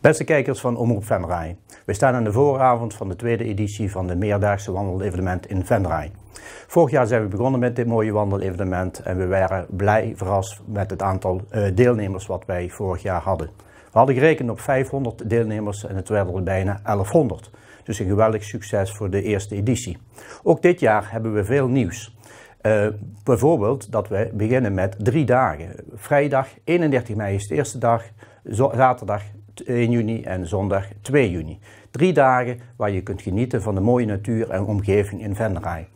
Beste kijkers van Omroep Venray. We staan aan de vooravond van de tweede editie van de meerdaagse wandelevenement in Venray. Vorig jaar zijn we begonnen met dit mooie wandelevenement en we waren blij verrast met het aantal deelnemers wat wij vorig jaar hadden. We hadden gerekend op 500 deelnemers en het werden er bijna 1100. Dus een geweldig succes voor de eerste editie. Ook dit jaar hebben we veel nieuws. Bijvoorbeeld dat we beginnen met 3 dagen. Vrijdag 31 mei is de eerste dag, zaterdag 1 juni en zondag 2 juni. 3 dagen waar je kunt genieten van de mooie natuur en omgeving in Venray.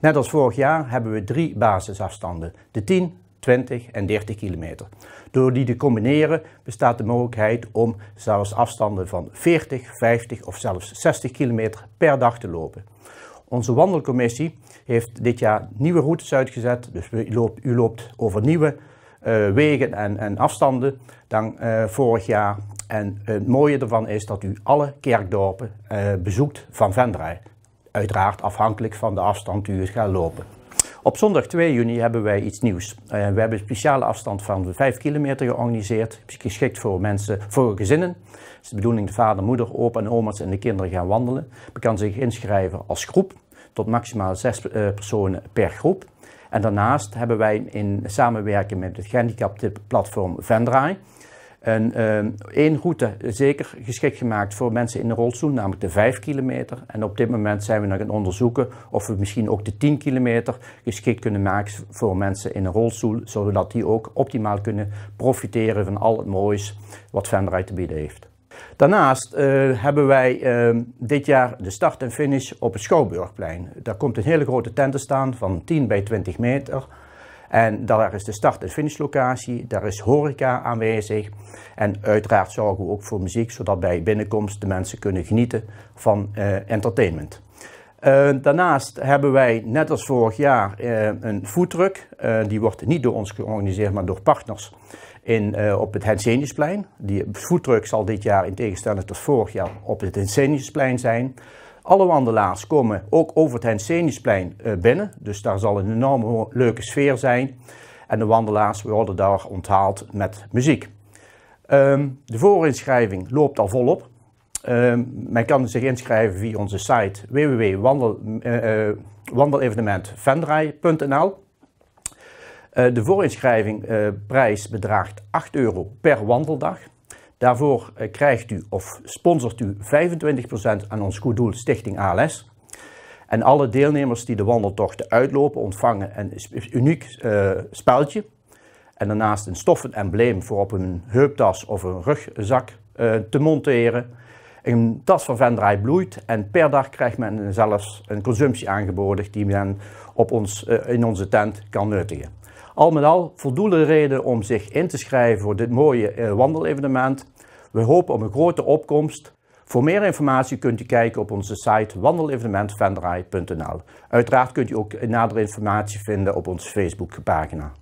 Net als vorig jaar hebben we 3 basisafstanden, de 10, 20 en 30 kilometer. Door die te combineren bestaat de mogelijkheid om zelfs afstanden van 40, 50 of zelfs 60 kilometer per dag te lopen. Onze wandelcommissie heeft dit jaar nieuwe routes uitgezet, dus u loopt over nieuwe wegen en afstanden dan vorig jaar. En het mooie ervan is dat u alle kerkdorpen bezoekt van Venray. Uiteraard afhankelijk van de afstand die u gaat lopen. Op zondag 2 juni hebben wij iets nieuws. We hebben een speciale afstand van 5 kilometer georganiseerd, geschikt voor mensen, voor gezinnen. Het is de bedoeling dat vader, moeder, opa en oma's en de kinderen gaan wandelen. Men kan zich inschrijven als groep, tot maximaal 6 personen per groep. En daarnaast hebben wij in samenwerking met het gehandicaptenplatform Venray één route zeker geschikt gemaakt voor mensen in een rolstoel, namelijk de 5 kilometer. En op dit moment zijn we nog aan het onderzoeken of we misschien ook de 10 kilometer geschikt kunnen maken voor mensen in een rolstoel, zodat die ook optimaal kunnen profiteren van al het moois wat Venray te bieden heeft. Daarnaast hebben wij dit jaar de start en finish op het Schouwburgplein. Daar komt een hele grote tent te staan van 10 bij 20 meter. En daar is de start- en finishlocatie, daar is horeca aanwezig. En uiteraard zorgen we ook voor muziek, zodat bij binnenkomst de mensen kunnen genieten van entertainment. Daarnaast hebben wij, net als vorig jaar, een foodtruck. Die wordt niet door ons georganiseerd, maar door partners op het Henseniusplein. Die foodtruck zal dit jaar in tegenstelling tot vorig jaar op het Henseniusplein zijn. Alle wandelaars komen ook over het Henseniusplein binnen, dus daar zal een enorme leuke sfeer zijn. En de wandelaars worden daar onthaald met muziek. De voorinschrijving loopt al volop. Men kan zich inschrijven via onze site www.wandelevenementvenray.nl. De voorinschrijvingprijs bedraagt €8 per wandeldag. Daarvoor krijgt u of sponsort u 25% aan ons goed doel Stichting ALS. En alle deelnemers die de wandeltochten uitlopen ontvangen een uniek speltje. En daarnaast een stoffen embleem voor op een heuptas of een rugzak te monteren. Een tas van Venray bloeit en per dag krijgt men zelfs een consumptie aangeboden die men in onze tent kan nuttigen. Al met al voldoende reden om zich in te schrijven voor dit mooie wandelevenement. We hopen op een grote opkomst. Voor meer informatie kunt u kijken op onze site wandelevenementvenray.nl. Uiteraard kunt u ook nadere informatie vinden op onze Facebookpagina.